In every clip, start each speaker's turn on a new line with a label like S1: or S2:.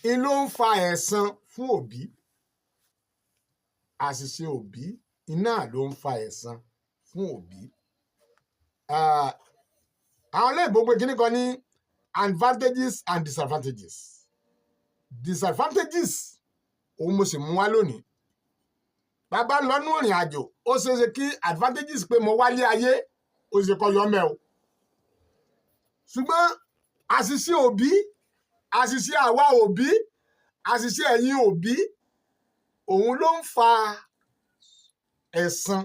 S1: ń ló ń fa ẹ̀san fún òbí. Àṣìṣe òbí iná ló ń fa ẹ̀san fún òbí. Àwọn olóyìnbó pé kíní kan ní advantages and disadvantages. Disadvantages òun mo sì mú wá lónìí. Bàbá lọ́nú ìrìn àjò ó ṣeéṣe kí advantages pé mo wálé ayé ó ṣe kọ́ yọ mẹ́ o. Ṣùgbọ́n àṣìṣe òbí, àṣìṣe àwa òbí, àṣìṣe ẹ̀yin òbí, òun ló ń fa ẹ̀san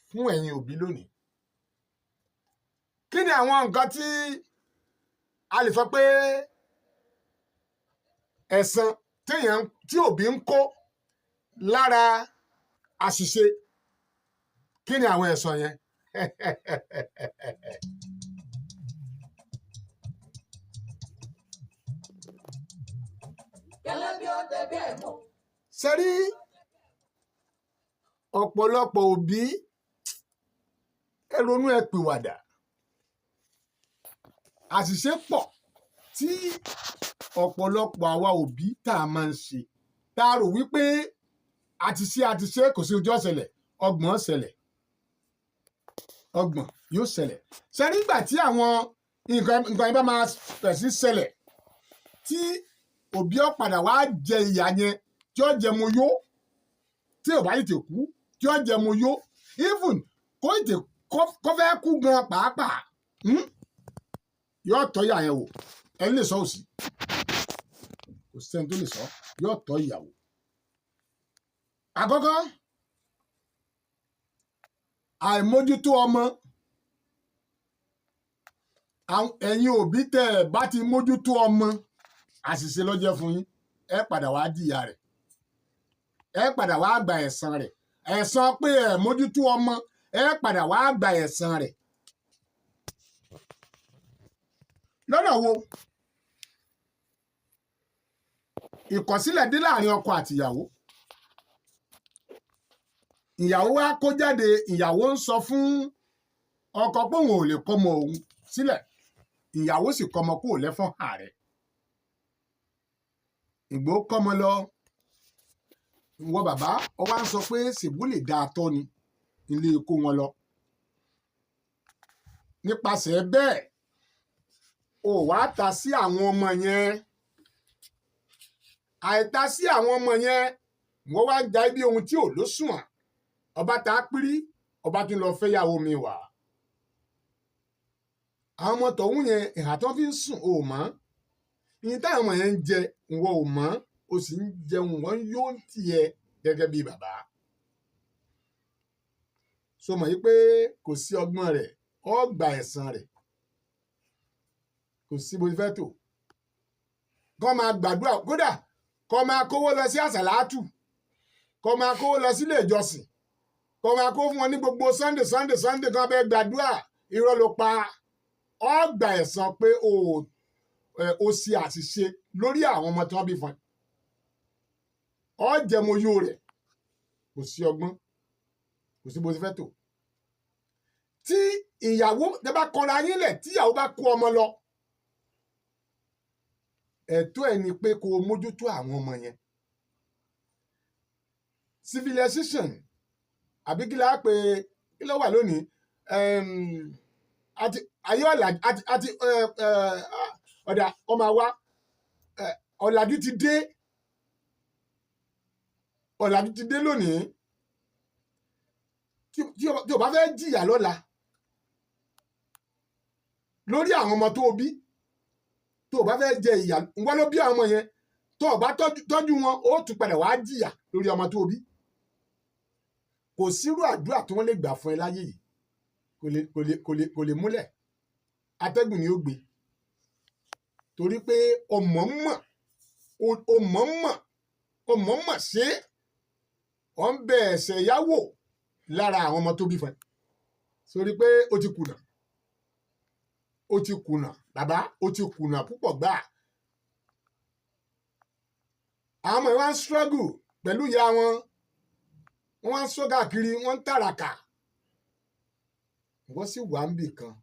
S1: fún ẹ̀yin òbí lónìí. Kí ni àwọn nǹkan tí a lè sọ pé ẹ̀san tí òbí ń kó lára àṣìṣe? Kí ni àwọn ẹ̀san yẹn? Ṣé rí ọ̀pọ̀lọpọ̀ òbí ẹ ronú ẹ pìwàdà. Àṣìṣe pọ̀ tí ọ̀pọ̀lọpọ̀ àwa òbí tá a máa ń ṣe, tá a rò wípé àtiṣe kò sí ojú ọ̀sẹ̀lẹ̀, ọgbọ̀n ṣẹlẹ̀, ọgbọ̀n yóò ṣẹlẹ̀. Ṣé nígbà tí àwọn nǹkan yẹn bá máa bẹ̀rẹ̀ sí ṣẹlẹ̀, tí òbí ó padà wá jẹ ìyà yẹn, tí ó jẹ mo yó, tí ò bá yìí tè kú, tí ó jẹ mo yó, even kó fẹ́ kú gan pàápàá, yóò tọ́ ìyà yẹn wò. Ẹni lè sọ òsì, kò sẹ́ni tó lè sọ, yóò tọ́ ìyà wò. Àkọ́kọ́, àìmójútó ọmọ. Ẹ̀yin òbí tẹ́ ẹ bá ti mójútó ọmọ, àṣìṣe ló jẹ́ fún yín. Ẹ padà wá jìyà rẹ̀, ẹ padà wá gba ẹ̀san rẹ̀. Ẹ̀san pé ẹ mójútó ọmọ, ẹ padà wá gba ẹ̀san rẹ̀. Lọ́nà wo? Ìkọ̀sílẹ̀ dé láàrin ọkọ àti ìyàwó. Ìyàwó wa kó jáde, ìyàwó ń sọ fún ọkọ pé òun ò lè kọ́mọ òun sílẹ̀. Ìyàwó sì kọ́mọ kúrò lẹ́fọ̀n ààrẹ. Ìgbó kọ́mọ lọ. Ìwọ bàbá ó wá ń sọ pé ṣèbú lè dáa tọ́ ni ilé kó wọn lọ. Nípasẹ̀ bẹ́ẹ̀, ó wá ta sí àwọn ọmọ yẹn. Àìta sí àwọn ọmọ yẹn, wọ́n wá ja ibi ohun tí ò lóṣùwọ̀n. Ọba ta pírí, ọba tún lọ fẹ́yàwó mi wá. Àwọn ọmọ tọ̀hún yẹn ìhà tó fi ń sùn ò mọ́. Ìyẹn táwọn ọmọ yẹn ń jẹ ìwọ ò mọ́, o sì ń jẹun wọ́n yóò ń tiẹ̀ gẹ́gẹ́ bí bàbá. So mọ̀ yí pé kò sí ọgbọ́n rẹ̀, ó gba ẹ̀san rẹ̀. Kò sí bó ti fẹ́ tò. Kọ́ máa gbàdúrà, kódà kọ́ máa kówó lọ sí àsàlátù, kọ́ máa kówó lọ sílé ìjọsìn, kọ́ máa kó fún wọn ní gbogbo Sunday kan bẹ́ẹ̀ gbàdúrà, irọ́ ló pa. Ó gba ẹ̀san pé o ṣe àṣìṣe lórí àwọn ọmọ tí wọ́n bí fún ẹ. Ó jẹmoyó rẹ̀, kò sí ọgbọ́n, kò sí bó ti fẹ́ tò. Tí ìyàwó tẹ bá kọra yín lẹ̀, tí ìyàwó bá kó ọmọ lọ, ẹ̀tọ́ ẹ̀ ni pé kó o mójútó àwọn ọmọ yẹn. Civilization àbí kí la pè, kí ló wà lónìí? Ayé àti ọ̀dà ọmọ wa ọ̀làjú ti dé. Ọ̀làjú ti dé lónìí. Tí o bá fẹ́ jìyà lọ́la lórí àwọn ọmọ tó o bí, tó o bá fẹ́ jẹ ìyà, wọ́n ló bí àwọn ọmọ yẹn, tó o bá tọ́jú wọn, ó tún padà wá jìyà lórí ọmọ tó o bí. Kò sírú àdúrà tí wọ́n lè gbà fún ẹ láyé yìí, kò lè múlẹ̀. Atẹ́gùn ni ó gbé. Torí pé o mọ̀ọ́mọ̀ ṣe ọ ń bẹ ẹ̀ṣẹ̀ yáwò lára àwọn ọmọ tó bí fún ẹ. Sórí pé o ti kùnà. O ti kùnà, bàbá, o ti kùnà púpọ̀ gbáà. Àwọn ọmọ yẹn wá ń struggle pẹ̀lú ìyá wọn. Wọ́n wá ń sọ káàkiri, wọ́n ń tàràkà. Wọ́n sì wà ń bì kan.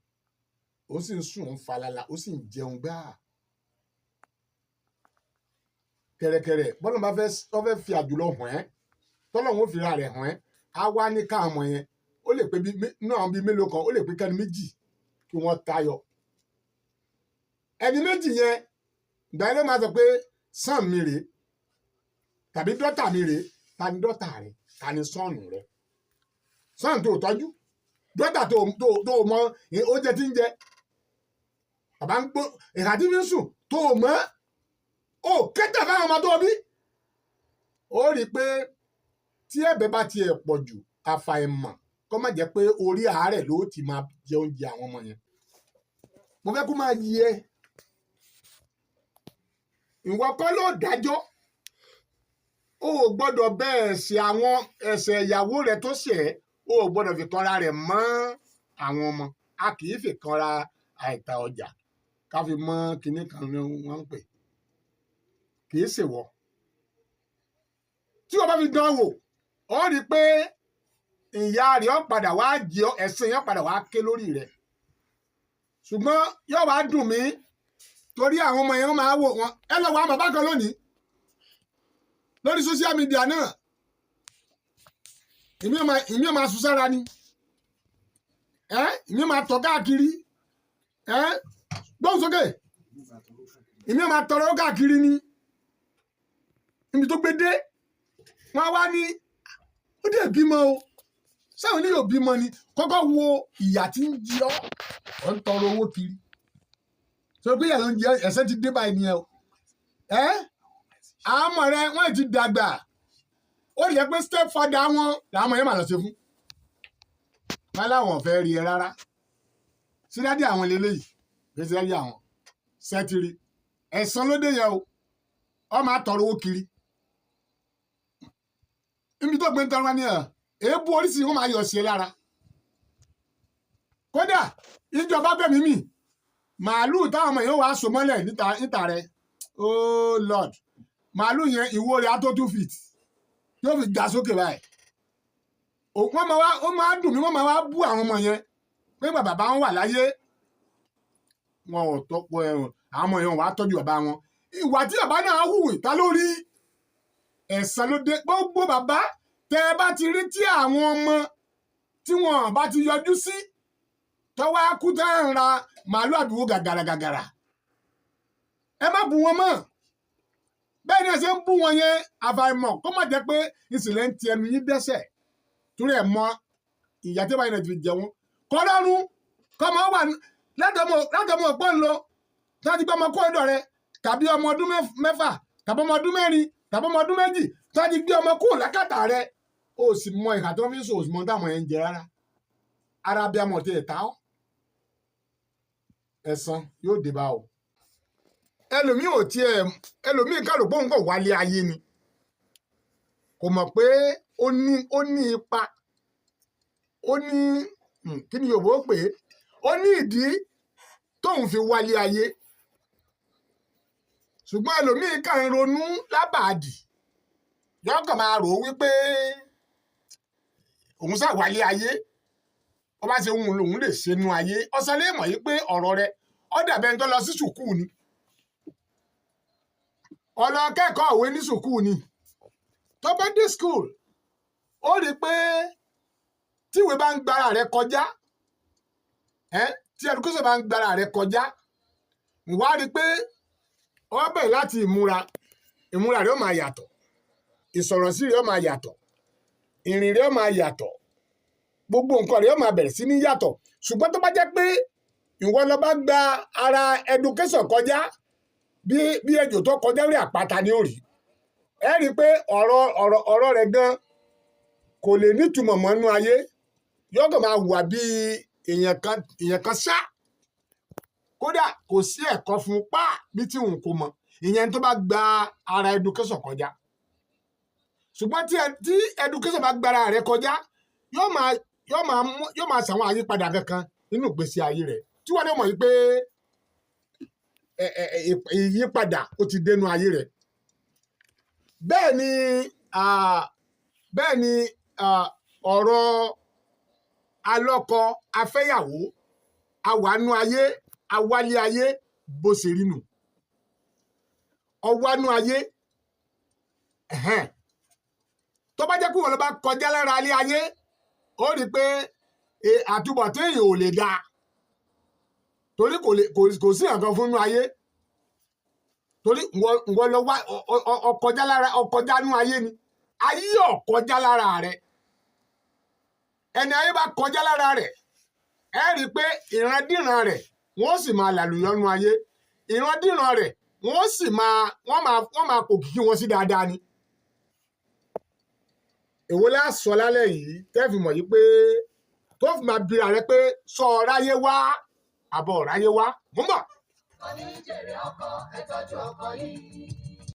S1: Ó sì ń sùn ń falala, ó sì ń jẹun gbáà. kẹ̀rẹ̀kẹ̀rẹ̀ bọ́lá bá fẹ́ fi àjùlọ hàn ẹ́ tọ́lọ́run ó fi ra rẹ̀ hàn ẹ́ á wá ní káàmọ̀ yẹn ó lè pé náà bíi mélòó kan ó lè pé kẹ́ni méjì kí wọ́n tayọ ẹni méjì yẹn ìgbà yẹn ló máa sọ pé sàn mi rèé tàbí dọ́tà mi rèé ta ni dọ́tà rẹ̀ ta ni sọ́ọ̀nù rẹ̀ sàn tó tọ́jú dọ́tà tó mọ oúnjẹ tí ń jẹ bàbá ń gbó ìhà tí fi ń sùn tó mọ́ ó kẹ́tẹ̀ fáwọn ọmọ tó bí ó rí i pé tí ẹ̀bẹ̀ bá tiẹ̀ pọ̀ jù àfàìmọ̀ kó má jẹ́ pé orí àárẹ̀ ló ti máa jẹ oúnjẹ àwọn ọmọ yẹn mo fẹ́ kó máa yí ẹ ìwọ kọ́ ló dájọ́ o ò gbọ́dọ̀ bẹ́ẹ̀ ṣe àwọn ẹ̀ṣẹ̀ ìyàwó rẹ̀ tó ṣẹ̀ o ò gbọ́dọ̀ fi kanra rẹ̀ mọ́ àwọn ọmọ a kì í fi kanra àìta ọjà ká fi mọ́ kinní kan ní wọ́n ń pè kì í ṣèwọ tí o bá fi dán wò ó rí i pé ìyá rẹ̀ ó padà wá jẹ ẹ̀sìn yẹn padà wá ké lórí rẹ̀ ṣùgbọ́n yóò wá dùn mí torí àwọn ọmọ yẹn máa wò wọn ẹ lọ wọ àwọn bàbá kan lónìí lórí social media náà ìmí ò máa sùn sára ni ìmí ò máa tọ̀ káàkiri gbóhùn sókè ìmí ò máa tọrọ káàkiri ni níbi tó gbé dé wọn wá ní ó dé bímọ o sáwọn ní yóò bímọ ni kọ́kọ́ wo ìyà tí ń jí ọ́ ń tọrọ owó kiri sọ pé ìyà ló ń jẹ ẹ̀ṣẹ̀ ti dé báyìí nìyẹn o àmọ́ rẹ wọ́n ti dàgbà ó lè pé step father wọn làwọn yẹn máa lọ ṣe fún wọn láwọn ò fẹ́ rí ẹ rárá sídádì àwọn lélẹ́yìí pé sídádì àwọn sẹ́tìrì ẹ̀san ló dé yẹn o ọ máa tọrọ owó kiri níbi tó gbé ń tọrọ wọn ni èébú oríṣiríṣi wọn máa yọ sí ẹ lára kódà ìjọba gbẹ̀mí mi màálù táwọn ọmọ yẹn wàá so mọ́lẹ̀ níta rẹ oh lord màálù yẹn ìwo rẹ̀ á tó 2 feet yóò fi ga sókè báyìí ó máa dùn mí wọ́n máa wá bú àwọn ọmọ yẹn pé bàbá wọn wà láyé wọn ò tọ́pọ̀ ẹ̀rùn àwọn ọmọ yẹn wà á tọ́jú bàbá wọn ìwà tí bàbá náà hù ìta lórí ẹ̀san ló dé gbogbo bàbá tẹ́ ẹ bá ti rí tí àwọn ọmọ tí wọn bá ti yọjú sí tọ́wọ́ á kú tẹ́ ń ra màálù àdúgbò gàgàrà ẹ má bú wọn mọ́ bẹ́ẹ̀ ni ẹ ṣe ń bú wọn yẹn àfàìmọ̀ kó má jẹ́ pé ìsìnlẹ̀ ń ti ẹnu yín dẹ́sẹ̀ torí ẹ̀ mọ ìyá tí báyìí náà ti fi jẹ wọn kọ́ lọ́rùn kọ́ mọ́ wà látọmọ ọ̀pọ̀ ń lọ láti gbé ọmọ kó ẹ̀dọ̀ rẹ tàbí ọmọ ọdún mẹ́fà tàbí ọmọ ọdún mẹ́rin tàbí ọmọ ọdún méjì láti gbé ọmọ kó lákàtà rẹ o sì mọ ìhà tó ń fi sòsì mọ táwọn yẹn ń jẹ rárá ara bí amọ̀ tí ẹ̀ ta ọ́ ẹ̀san yóò dé bá o ẹlòmíì kàrò pé òun kò wálé ayé ni kò mọ̀ pé ó ní ipa ó ní kí ni Yorùbá ó pè é ó ní ìdí tóun fi wálé ayé ṣùgbọ́n ẹlòmíì kàn ń ronú lábàádì yọkàn máa rò ó wípé òun sá wálé ayé ó bá ṣe òun lòun lè ṣe nú ayé ọ̀sán lè mọ̀ yí pé ọ̀rọ̀ rẹ ó dàbẹ̀ ń tọ́ lọ sí sùkúù ni ọ̀nà kẹ́kọ̀ọ́ òwe ní sùkúù ni tó bá dé school ó rí i pé tíwèé bá ń gbára rẹ kọjá tí education bá ń gbára rẹ kọjá wá rí i pé ó bẹ̀rẹ̀ láti ìmúra rẹ ó máa yàtọ̀ ìsọ̀rọ̀ sí rẹ ó máa yàtọ̀ ìrìn rẹ ó máa yàtọ̀ gbogbo nǹkan rẹ ó máa bẹ̀rẹ̀ sí ní yàtọ̀ ṣùgbọ́n tó bá jẹ́ pé ìwọ lọ bá gba ara education kọjá bí ejò tó kọjá rí àpáta ní òrì ẹ rí i pé ọ̀rọ̀ rẹ̀ gan kò lè nítumọ̀ mọ́ nínú ayé yọ́gàn máa hùwà bí èèyàn kan ṣá kódà kò sí ẹ̀kọ́ fún pa bí tí òun kò mọ̀ ìyẹn tó bá gba ara education kọjá ṣùgbọ́n tí education bá gbára rẹ̀ kọjá yóò máa ṣàwọn àyípadà kankan nínú ìgbésí ayé rẹ̀ tí wọ́n lè mọ̀ yí pé ìyípadà ó ti dénú ayé rẹ̀ bẹ́ẹ̀ ni ọ̀rọ̀ alọ́kọ afẹ́yàwó awànú ayé awálé ayé bó ṣe rí nù ọwánú ayé tó bá jẹ́ pé wọ́n lọ bá kọjá lára ilé ayé ó rí i pé àtúbọ̀tán èèyàn ò lè dáa torí kò sí nǹkan fún inú ayé torí wọ́n lọ wá ọkọjá nú ayé ni ayé ọ̀kọjá lára rẹ̀ ẹni ayé bá kọjá lára rẹ̀ ẹ rí i pé ìrandíran rẹ̀ wọ́n sì máa làlùyọ́nú ayé ìrandíran rẹ̀ wọ́n máa kò kìkì wọn sí dáadáa ni. èwo la sọ lálẹ́ yìí tẹ́ fi mọ̀ yìí pé tó fi máa bira rẹ pé sọ ọ̀ráyé wá àbọ̀ ọ̀ráyé wá mọ́ mọ́.
S2: Oníjèrè ọkọ ẹ tọ́jú ọkọ yìí.